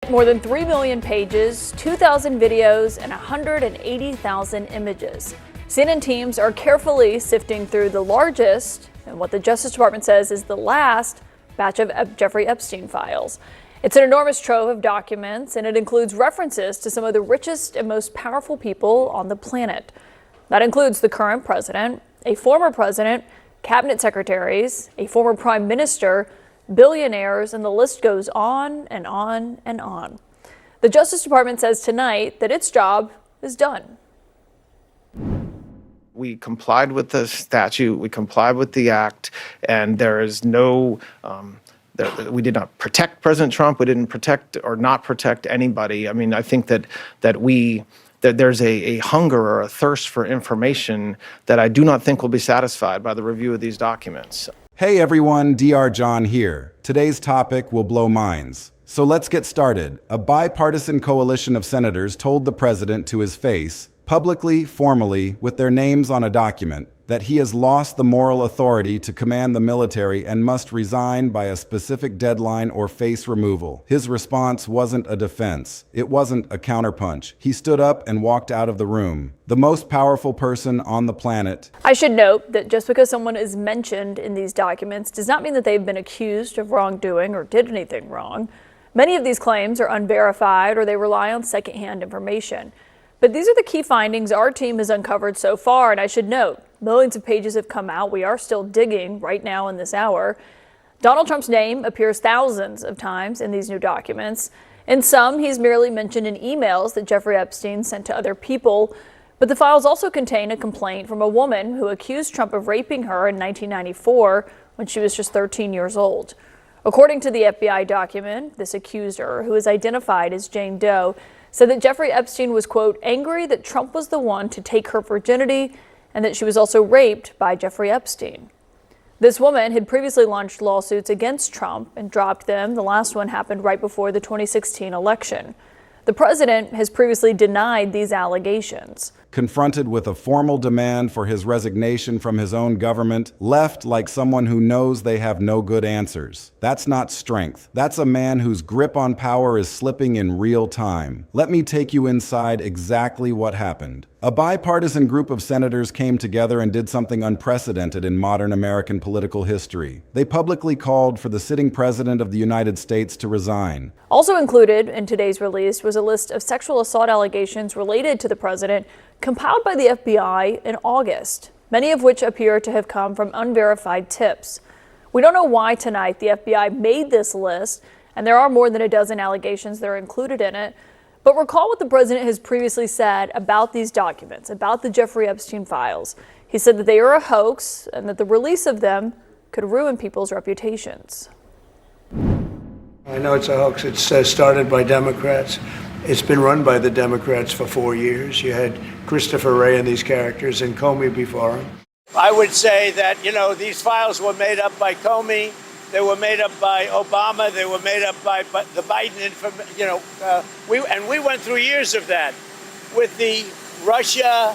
More than 3 million pages, 2,000 videos, and 180,000 images. CNN teams are carefully sifting through the largest, and what the Justice Department says is the last, batch of Jeffrey Epstein files. It's an enormous trove of documents, and it includes references to some of the richest and most powerful people on the planet. That includes the current president, a former president, cabinet secretaries, a former prime minister, billionaires, and the list goes on and on and on. The Justice Department says tonight that its job is done. We complied with the statute, we complied with the act, and there is no, we did not protect President Trump, we didn't protect or not protect anybody. I mean, I think that there's a hunger or a thirst for information that I do not think will be satisfied by the review of these documents. Hey everyone, Dr. John here. Today's topic will blow minds. So let's get started. A bipartisan coalition of senators told the president to his face, publicly, formally, with their names on a document, that he has lost the moral authority to command the military and must resign by a specific deadline or face removal. His response wasn't a defense. It wasn't a counterpunch. He stood up and walked out of the room. The most powerful person on the planet. I should note that just because someone is mentioned in these documents does not mean that they've been accused of wrongdoing or did anything wrong. Many of these claims are unverified or they rely on secondhand information. But these are the key findings our team has uncovered so far, and I should note, millions of pages have come out. We are still digging right now in this hour. Donald Trump's name appears thousands of times in these new documents. In some, he's merely mentioned in emails that Jeffrey Epstein sent to other people. But the files also contain a complaint from a woman who accused Trump of raping her in 1994 when she was just 13 years old. According to the FBI document, this accuser, who is identified as Jane Doe, said that Jeffrey Epstein was, quote, angry that Trump was the one to take her virginity and that she was also raped by Jeffrey Epstein. This woman had previously launched lawsuits against Trump and dropped them. The last one happened right before the 2016 election. The president has previously denied these allegations. Confronted with a formal demand for his resignation from his own government, left like someone who knows they have no good answers. That's not strength. That's a man whose grip on power is slipping in real time. Let me take you inside exactly what happened. A bipartisan group of senators came together and did something unprecedented in modern American political history. They publicly called for the sitting president of the United States to resign. Also included in today's release was a list of sexual assault allegations related to the president compiled by the FBI in August, many of which appear to have come from unverified tips. We don't know why tonight the FBI made this list, and there are more than a dozen allegations that are included in it. But recall what the president has previously said about these documents, about the Jeffrey Epstein files. He said that they are a hoax and that the release of them could ruin people's reputations. I know it's a hoax. It's started by Democrats. It's been run by the Democrats for 4 years. You had Christopher Wray and these characters and Comey before him. I would say that, these files were made up by Comey. They were made up by Obama. They were made up by the Biden. We went through years of that with the Russia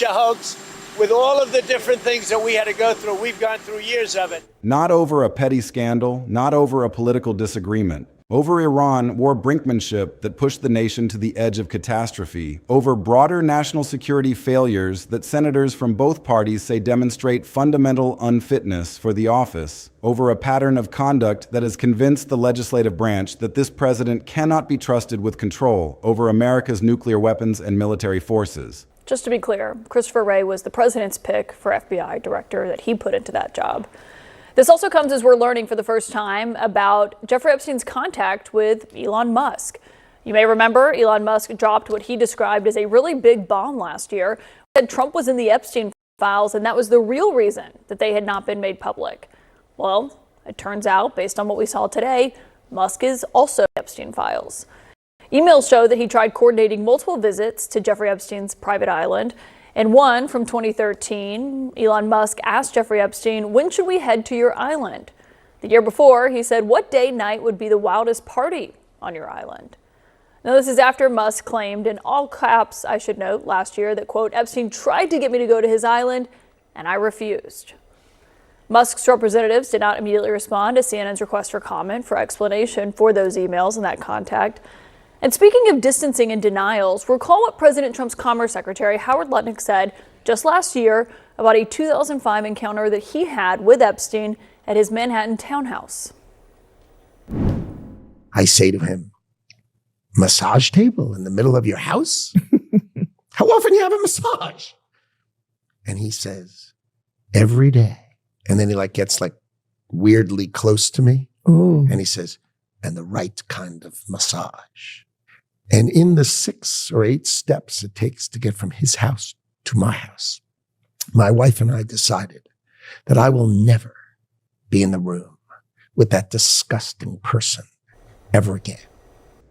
hoax, with all of the different things that we had to go through. We've gone through years of it. Not over a petty scandal, not over a political disagreement. Over Iran war brinkmanship that pushed the nation to the edge of catastrophe. Over broader national security failures that senators from both parties say demonstrate fundamental unfitness for the office. Over a pattern of conduct that has convinced the legislative branch that this president cannot be trusted with control over America's nuclear weapons and military forces. Just to be clear, Christopher Wray was the president's pick for FBI director that he put into that job. This also comes as we're learning for the first time about Jeffrey Epstein's contact with Elon Musk. You may remember Elon Musk dropped what he described as a really big bomb last year. He said Trump was in the Epstein files, and that was the real reason that they had not been made public. Well, it turns out, based on what we saw today, Musk is also in the Epstein files. Emails show that he tried coordinating multiple visits to Jeffrey Epstein's private island. In one from 2013, Elon Musk asked Jeffrey Epstein, when should we head to your island? The year before, he said, what day night would be the wildest party on your island? Now, this is after Musk claimed, in all caps, I should note, last year that, quote, Epstein tried to get me to go to his island, and I refused. Musk's representatives did not immediately respond to CNN's request for comment for explanation for those emails and that contact. And speaking of distancing and denials, recall what President Trump's Commerce Secretary Howard Lutnick said just last year about a 2005 encounter that he had with Epstein at his Manhattan townhouse. I say to him, massage table in the middle of your house? How often do you have a massage? And he says, every day. And then he gets weirdly close to me. Ooh. And he says, and the right kind of massage. And in the 6 or 8 steps it takes to get from his house to my house, my wife and I decided that I will never be in the room with that disgusting person ever again.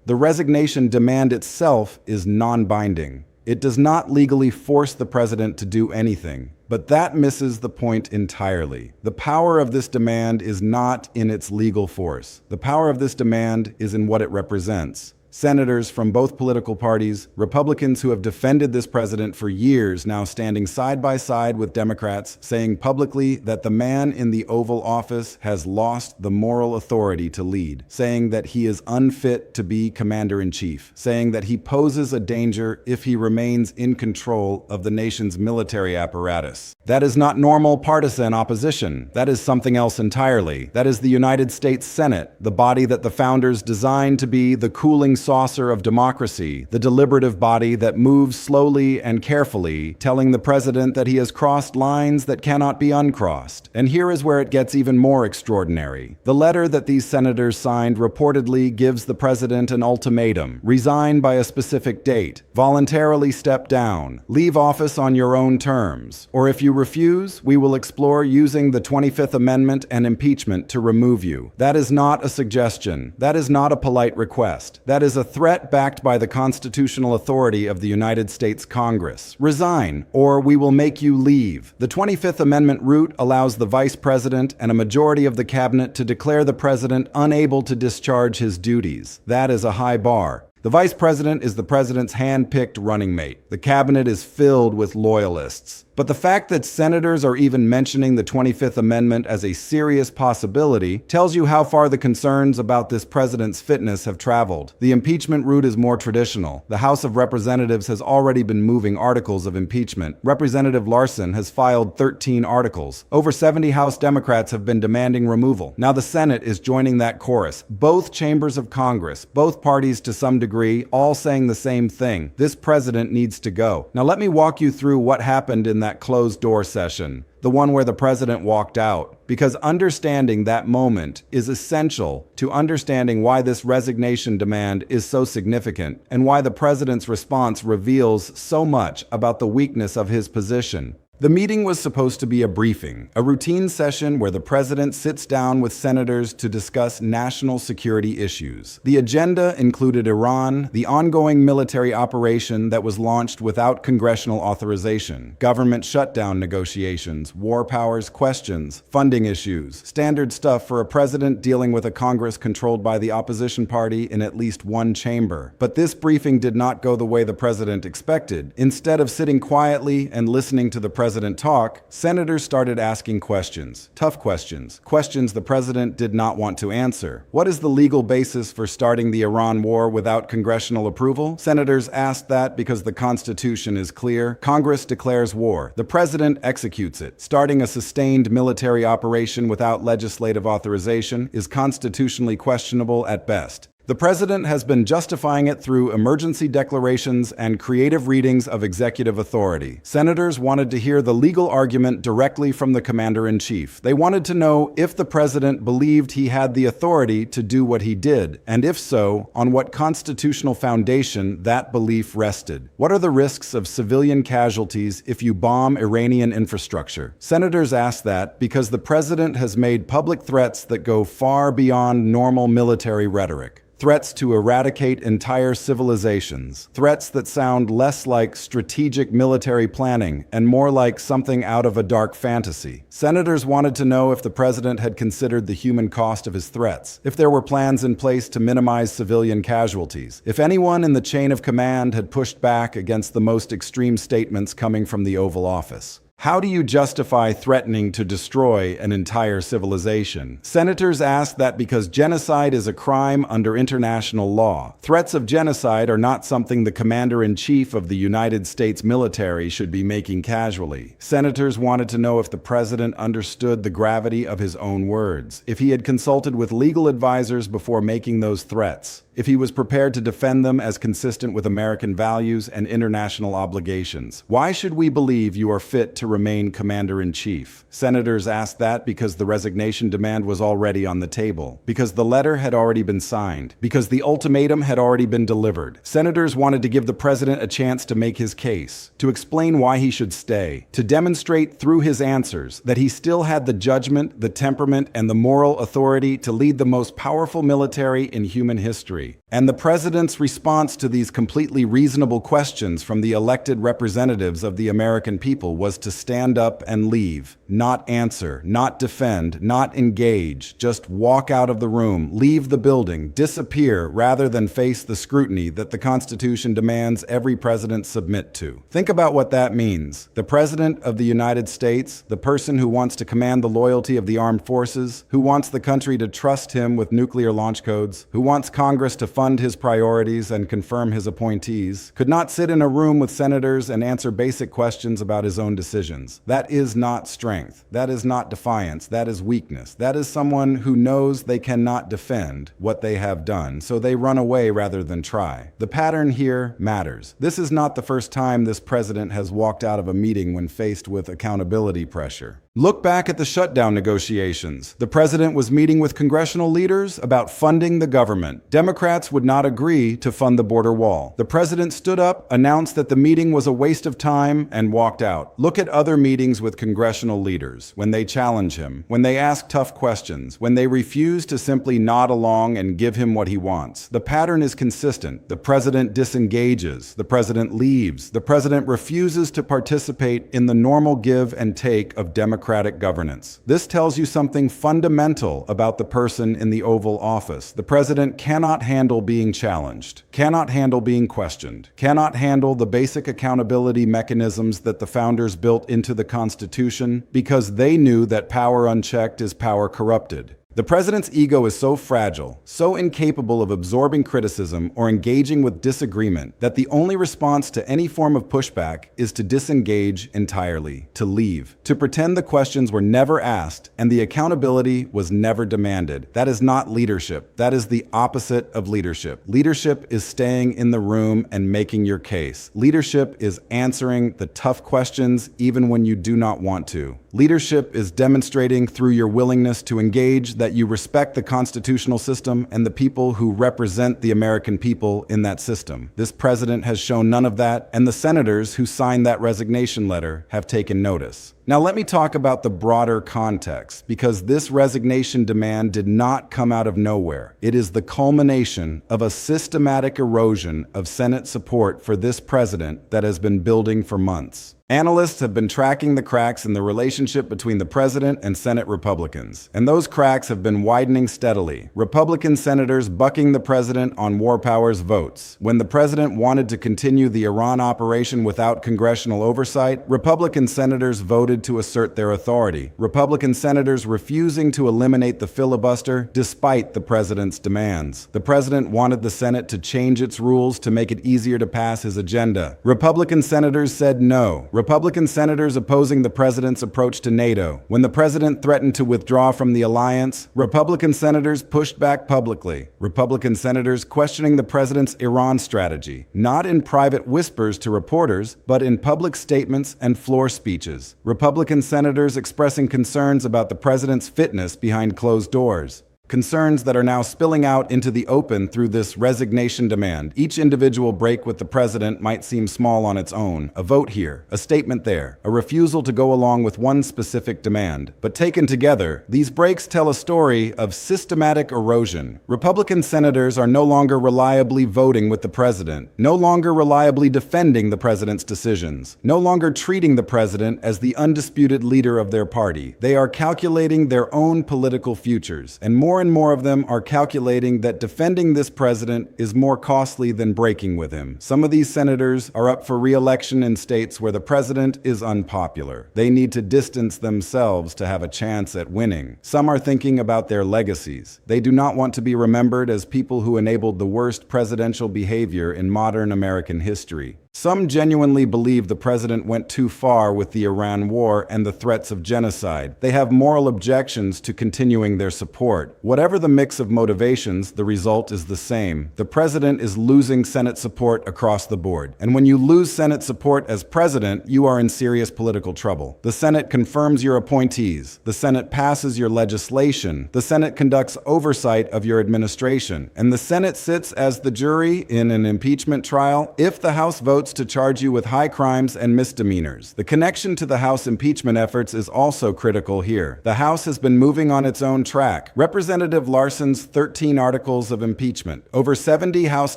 The resignation demand itself is non-binding. It does not legally force the president to do anything, but that misses the point entirely. The power of this demand is not in its legal force. The power of this demand is in what it represents. Senators from both political parties, Republicans who have defended this president for years, now standing side by side with Democrats, saying publicly that the man in the Oval Office has lost the moral authority to lead, saying that he is unfit to be commander-in-chief, saying that he poses a danger if he remains in control of the nation's military apparatus. That is not normal partisan opposition. That is something else entirely. That is the United States Senate, the body that the founders designed to be the cooling saucer of democracy, the deliberative body that moves slowly and carefully, telling the president that he has crossed lines that cannot be uncrossed. And here is where it gets even more extraordinary. The letter that these senators signed reportedly gives the president an ultimatum: resign by a specific date, voluntarily step down, leave office on your own terms, or if you refuse, we will explore using the 25th Amendment and impeachment to remove you. That is not a suggestion. That is not a polite request. That is a threat backed by the constitutional authority of the United States Congress. Resign, or we will make you leave. The 25th Amendment route allows the vice president and a majority of the cabinet to declare the president unable to discharge his duties. That is a high bar. The vice president is the president's hand-picked running mate. The cabinet is filled with loyalists. But the fact that senators are even mentioning the 25th Amendment as a serious possibility tells you how far the concerns about this president's fitness have traveled. The impeachment route is more traditional. The House of Representatives has already been moving articles of impeachment. Representative Larson has filed 13 articles. Over 70 House Democrats have been demanding removal. Now the Senate is joining that chorus. Both chambers of Congress, both parties to some degree, all saying the same thing. This president needs to go. Now let me walk you through what happened in that closed-door session, the one where the president walked out, because understanding that moment is essential to understanding why this resignation demand is so significant and why the president's response reveals so much about the weakness of his position. The meeting was supposed to be a briefing, a routine session where the president sits down with senators to discuss national security issues. The agenda included Iran, the ongoing military operation that was launched without congressional authorization, government shutdown negotiations, war powers questions, funding issues, standard stuff for a president dealing with a Congress controlled by the opposition party in at least one chamber. But this briefing did not go the way the president expected. Instead of sitting quietly and listening to the president talk, senators started asking questions, tough questions, questions the president did not want to answer. What is the legal basis for starting the Iran war without congressional approval? Senators asked that because the Constitution is clear. Congress declares war. The president executes it. Starting a sustained military operation without legislative authorization is constitutionally questionable at best. The president has been justifying it through emergency declarations and creative readings of executive authority. Senators wanted to hear the legal argument directly from the commander-in-chief. They wanted to know if the president believed he had the authority to do what he did, and if so, on what constitutional foundation that belief rested. What are the risks of civilian casualties if you bomb Iranian infrastructure? Senators asked that because the president has made public threats that go far beyond normal military rhetoric. Threats to eradicate entire civilizations. Threats that sound less like strategic military planning and more like something out of a dark fantasy. Senators wanted to know if the president had considered the human cost of his threats, if there were plans in place to minimize civilian casualties, if anyone in the chain of command had pushed back against the most extreme statements coming from the Oval Office. How do you justify threatening to destroy an entire civilization? Senators ask that because genocide is a crime under international law. Threats of genocide are not something the commander-in-chief of the United States military should be making casually. Senators wanted to know if the president understood the gravity of his own words, if he had consulted with legal advisors before making those threats, if he was prepared to defend them as consistent with American values and international obligations. Why should we believe you are fit to remain commander-in-chief? Senators asked that because the resignation demand was already on the table, because the letter had already been signed, because the ultimatum had already been delivered. Senators wanted to give the president a chance to make his case, to explain why he should stay, to demonstrate through his answers that he still had the judgment, the temperament, and the moral authority to lead the most powerful military in human history. And the president's response to these completely reasonable questions from the elected representatives of the American people was to stand up and leave, not answer, not defend, not engage, just walk out of the room, leave the building, disappear, rather than face the scrutiny that the Constitution demands every president submit to. Think about what that means. The President of the United States, the person who wants to command the loyalty of the armed forces, who wants the country to trust him with nuclear launch codes, who wants Congress to fund his priorities and confirm his appointees, could not sit in a room with senators and answer basic questions about his own decisions. That is not strength. That is not defiance. That is weakness. That is someone who knows they cannot defend what they have done, so they run away rather than try. The pattern here matters. This is not the first time this president has walked out of a meeting when faced with accountability pressure. Look back at the shutdown negotiations. The president was meeting with congressional leaders about funding the government. Democrats would not agree to fund the border wall. The president stood up, announced that the meeting was a waste of time, and walked out. Look at other meetings with congressional leaders, when they challenge him, when they ask tough questions, when they refuse to simply nod along and give him what he wants. The pattern is consistent. The president disengages. The president leaves. The president refuses to participate in the normal give and take of democratic governance. This tells you something fundamental about the person in the Oval Office. The president cannot handle being challenged, cannot handle being questioned, cannot handle the basic accountability mechanisms that the founders built into the Constitution because they knew that power unchecked is power corrupted. The president's ego is so fragile, so incapable of absorbing criticism or engaging with disagreement, that the only response to any form of pushback is to disengage entirely, to leave, to pretend the questions were never asked and the accountability was never demanded. That is not leadership. That is the opposite of leadership. Leadership is staying in the room and making your case. Leadership is answering the tough questions even when you do not want to. Leadership is demonstrating through your willingness to engage that you respect the constitutional system and the people who represent the American people in that system. This president has shown none of that, and the senators who signed that resignation letter have taken notice. Now let me talk about the broader context, because this resignation demand did not come out of nowhere. It is the culmination of a systematic erosion of Senate support for this president that has been building for months. Analysts have been tracking the cracks in the relationship between the president and Senate Republicans, and those cracks have been widening steadily. Republican senators bucking the president on war powers votes. When the president wanted to continue the Iran operation without congressional oversight, Republican senators voted to assert their authority. Republican senators refusing to eliminate the filibuster despite the president's demands. The president wanted the Senate to change its rules to make it easier to pass his agenda. Republican senators said no. Republican senators opposing the president's approach to NATO. When the president threatened to withdraw from the alliance, Republican senators pushed back publicly. Republican senators questioning the president's Iran strategy, not in private whispers to reporters, but in public statements and floor speeches. Republican senators expressing concerns about the president's fitness behind closed doors. Concerns that are now spilling out into the open through this resignation demand. Each individual break with the president might seem small on its own. A vote here, a statement there, a refusal to go along with one specific demand. But taken together, these breaks tell a story of systematic erosion. Republican senators are no longer reliably voting with the president, no longer reliably defending the president's decisions, no longer treating the president as the undisputed leader of their party. They are calculating their own political futures, and more more and more of them are calculating that defending this president is more costly than breaking with him. Some of these senators are up for re-election in states where the president is unpopular. They need to distance themselves to have a chance at winning. Some are thinking about their legacies. They do not want to be remembered as people who enabled the worst presidential behavior in modern American history. Some genuinely believe the president went too far with the Iran war and the threats of genocide. They have moral objections to continuing their support. Whatever the mix of motivations, the result is the same. The president is losing Senate support across the board. And when you lose Senate support as president, you are in serious political trouble. The Senate confirms your appointees. The Senate passes your legislation. The Senate conducts oversight of your administration. And the Senate sits as the jury in an impeachment trial if the House votes to charge you with high crimes and misdemeanors. The connection to the House impeachment efforts is also critical here. The House has been moving on its own track. Representative Larson's 13 articles of impeachment, over 70 House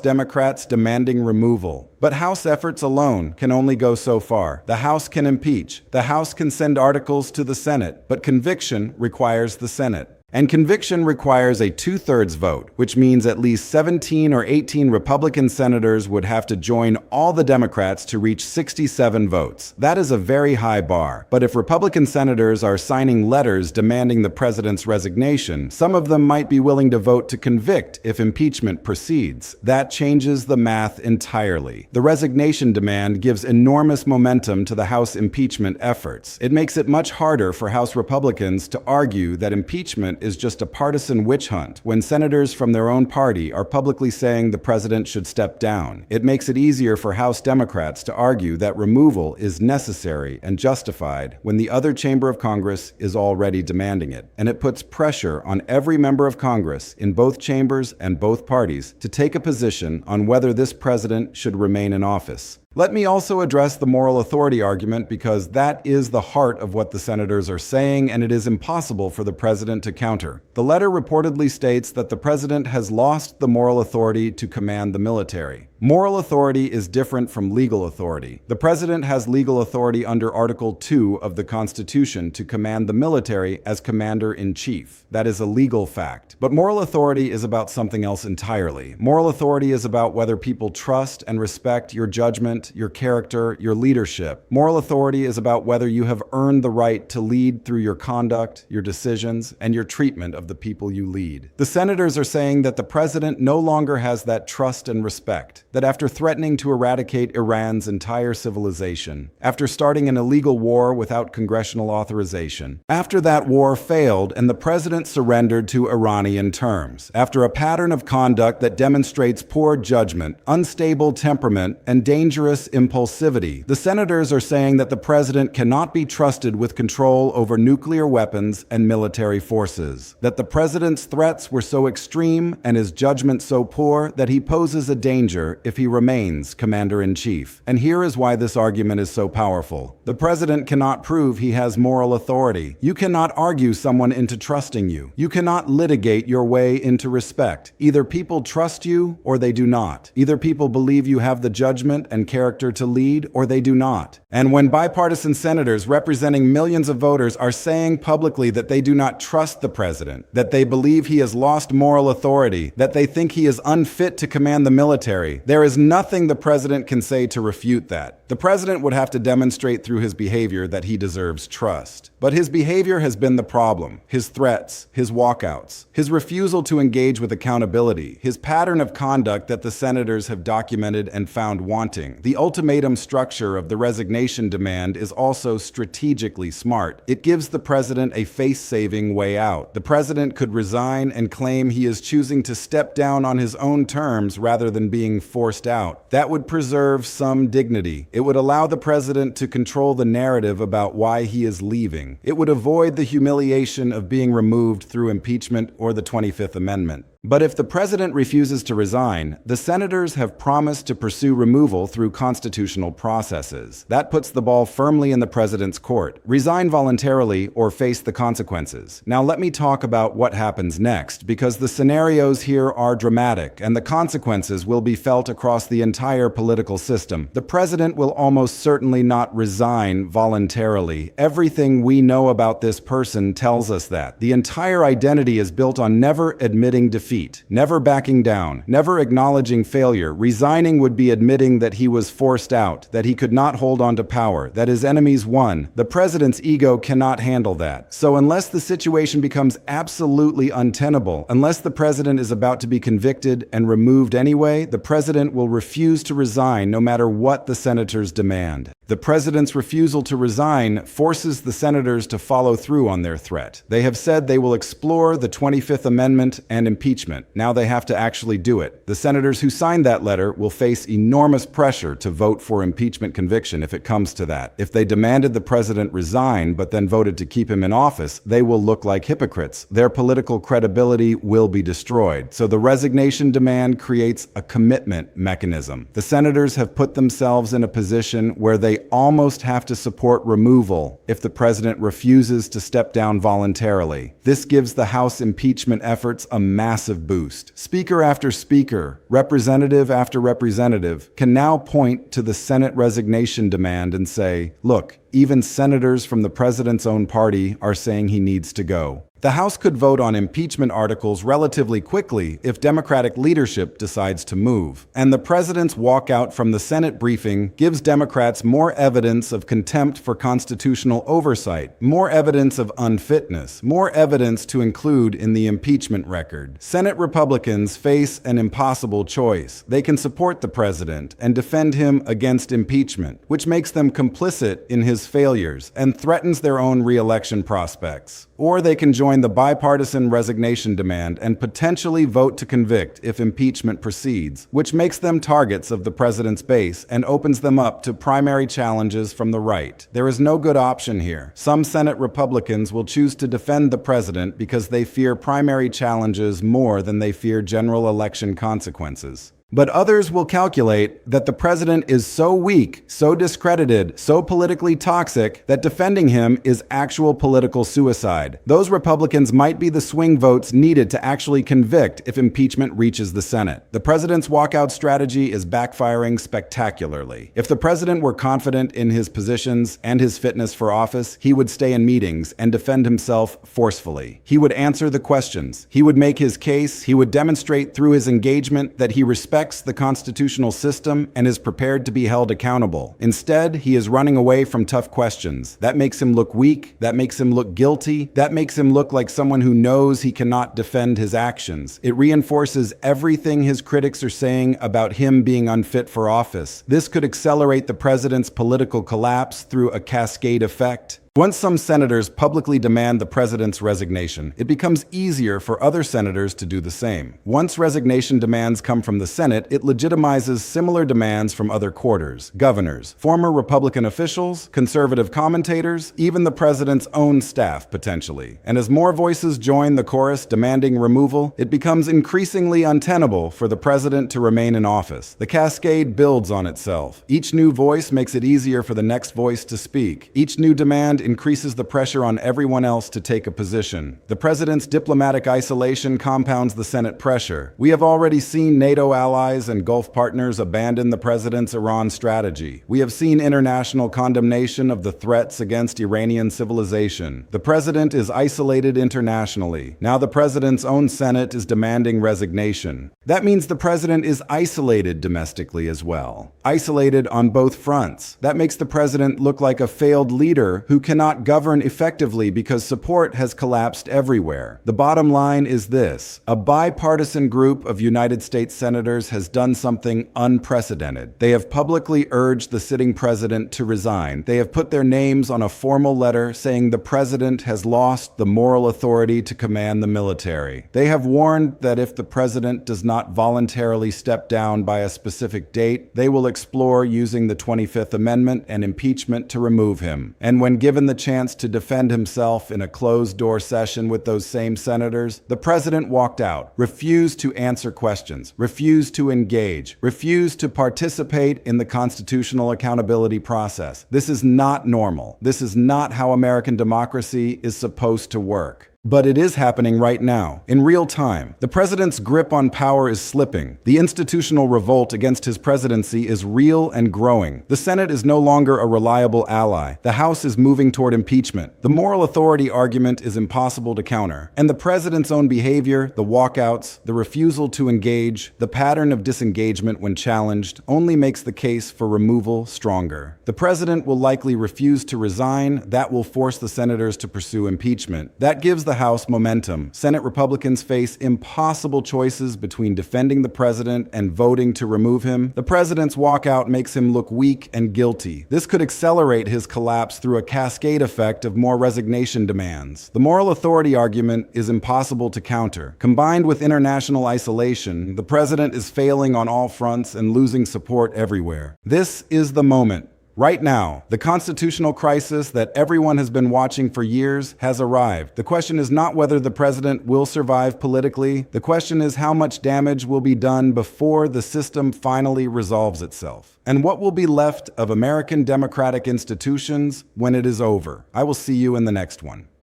Democrats demanding removal. But House efforts alone can only go so far. The House can impeach. The House can send articles to the Senate, but conviction requires the Senate. And conviction requires a 2/3 vote, which means at least 17 or 18 Republican senators would have to join all the Democrats to reach 67 votes. That is a very high bar. But if Republican senators are signing letters demanding the president's resignation, some of them might be willing to vote to convict if impeachment proceeds. That changes the math entirely. The resignation demand gives enormous momentum to the House impeachment efforts. It makes it much harder for House Republicans to argue that impeachment is just a partisan witch hunt when senators from their own party are publicly saying the president should step down. It makes it easier for House Democrats to argue that removal is necessary and justified when the other chamber of Congress is already demanding it. And it puts pressure on every member of Congress in both chambers and both parties to take a position on whether this president should remain in office. Let me also address the moral authority argument because that is the heart of what the senators are saying, and it is impossible for the president to counter. The letter reportedly states that the president has lost the moral authority to command the military. Moral authority is different from legal authority. The president has legal authority under Article 2 of the Constitution to command the military as commander-in-chief. That is a legal fact. But moral authority is about something else entirely. Moral authority is about whether people trust and respect your judgment, your character, your leadership. Moral authority is about whether you have earned the right to lead through your conduct, your decisions, and your treatment of the people you lead. The senators are saying that the president no longer has that trust and respect. That after threatening to eradicate Iran's entire civilization, after starting an illegal war without congressional authorization, after that war failed and the president surrendered to Iranian terms, after a pattern of conduct that demonstrates poor judgment, unstable temperament, and dangerous impulsivity, the senators are saying that the president cannot be trusted with control over nuclear weapons and military forces, that the president's threats were so extreme and his judgment so poor that he poses a danger if he remains commander-in-chief. And here is why this argument is so powerful. The president cannot prove he has moral authority. You cannot argue someone into trusting you. You cannot litigate your way into respect. Either people trust you or they do not. Either people believe you have the judgment and character to lead or they do not. And when bipartisan senators representing millions of voters are saying publicly that they do not trust the president, that they believe he has lost moral authority, that they think he is unfit to command the military, there is nothing the president can say to refute that. The president would have to demonstrate through his behavior that he deserves trust. But his behavior has been the problem. His threats, his walkouts, his refusal to engage with accountability, his pattern of conduct that the senators have documented and found wanting. The ultimatum structure of the resignation demand is also strategically smart. It gives the president a face-saving way out. The president could resign and claim he is choosing to step down on his own terms rather than being forced out. That would preserve some dignity. It would allow the president to control the narrative about why he is leaving. It would avoid the humiliation of being removed through impeachment or the 25th Amendment. But if the president refuses to resign, the senators have promised to pursue removal through constitutional processes. That puts the ball firmly in the president's court. Resign voluntarily or face the consequences. Now let me talk about what happens next, because the scenarios here are dramatic and the consequences will be felt across the entire political system. The president will almost certainly not resign voluntarily. Everything we know about this person tells us that. The entire identity is built on never admitting defeat, never backing down, never acknowledging failure. Resigning would be admitting that he was forced out, that he could not hold on to power, that his enemies won. The president's ego cannot handle that. So unless the situation becomes absolutely untenable, unless the president is about to be convicted and removed anyway, the president will refuse to resign no matter what the senators demand. The president's refusal to resign forces the senators to follow through on their threat. They have said they will explore the 25th Amendment and impeachment. Now they have to actually do it. The senators who signed that letter will face enormous pressure to vote for impeachment conviction if it comes to that. If they demanded the president resign but then voted to keep him in office, they will look like hypocrites. Their political credibility will be destroyed. So the resignation demand creates a commitment mechanism. The senators have put themselves in a position where they almost have to support removal if the president refuses to step down voluntarily. This gives the House impeachment efforts a massive boost. Speaker after speaker, representative after representative can now point to the Senate resignation demand and say, look, even senators from the president's own party are saying he needs to go. The House could vote on impeachment articles relatively quickly if Democratic leadership decides to move. And the president's walkout from the Senate briefing gives Democrats more evidence of contempt for constitutional oversight, more evidence of unfitness, more evidence to include in the impeachment record. Senate Republicans face an impossible choice. They can support the president and defend him against impeachment, which makes them complicit in his failures and threatens their own re-election prospects. Or they can join the bipartisan resignation demand and potentially vote to convict if impeachment proceeds, which makes them targets of the president's base and opens them up to primary challenges from the right. There is no good option here. Some Senate Republicans will choose to defend the president because they fear primary challenges more than they fear general election consequences. But others will calculate that the president is so weak, so discredited, so politically toxic that defending him is actual political suicide. Those Republicans might be the swing votes needed to actually convict if impeachment reaches the Senate. The president's walkout strategy is backfiring spectacularly. If the president were confident in his positions and his fitness for office, he would stay in meetings and defend himself forcefully. He would answer the questions. He would make his case. He would demonstrate through his engagement that he respects the constitutional system and is prepared to be held accountable. Instead, he is running away from tough questions. That makes him look weak. That makes him look guilty. That makes him look like someone who knows he cannot defend his actions. It reinforces everything his critics are saying about him being unfit for office. This could accelerate the president's political collapse through a cascade effect. Once some senators publicly demand the president's resignation, it becomes easier for other senators to do the same. Once resignation demands come from the Senate, it legitimizes similar demands from other quarters, governors, former Republican officials, conservative commentators, even the president's own staff, potentially. And as more voices join the chorus demanding removal, it becomes increasingly untenable for the president to remain in office. The cascade builds on itself. Each new voice makes it easier for the next voice to speak. Each new demand increases the pressure on everyone else to take a position. The president's diplomatic isolation compounds the Senate pressure. We have already seen NATO allies and Gulf partners abandon the president's Iran strategy. We have seen international condemnation of the threats against Iranian civilization. The president is isolated internationally. Now the president's own Senate is demanding resignation. That means the president is isolated domestically as well. Isolated on both fronts. That makes the president look like a failed leader who cannot govern effectively because support has collapsed everywhere. The bottom line is this: a bipartisan group of United States senators has done something unprecedented. They have publicly urged the sitting president to resign. They have put their names on a formal letter saying the president has lost the moral authority to command the military. They have warned that if the president does not voluntarily step down by a specific date, they will explore using the 25th Amendment and impeachment to remove him. And when given given the chance to defend himself in a closed-door session with those same senators, the president walked out, refused to answer questions, refused to engage, refused to participate in the constitutional accountability process. This is not normal. This is not how American democracy is supposed to work. But it is happening right now, in real time. The president's grip on power is slipping. The institutional revolt against his presidency is real and growing. The Senate is no longer a reliable ally. The House is moving toward impeachment. The moral authority argument is impossible to counter. And the president's own behavior, the walkouts, the refusal to engage, the pattern of disengagement when challenged, only makes the case for removal stronger. The president will likely refuse to resign. That will force the senators to pursue impeachment. That gives the House momentum. Senate Republicans face impossible choices between defending the president and voting to remove him. The president's walkout makes him look weak and guilty. This could accelerate his collapse through a cascade effect of more resignation demands. The moral authority argument is impossible to counter. Combined with international isolation, the president is failing on all fronts and losing support everywhere. This is the moment. Right now, the constitutional crisis that everyone has been watching for years has arrived. The question is not whether the president will survive politically. The question is how much damage will be done before the system finally resolves itself. And what will be left of American democratic institutions when it is over. I will see you in the next one.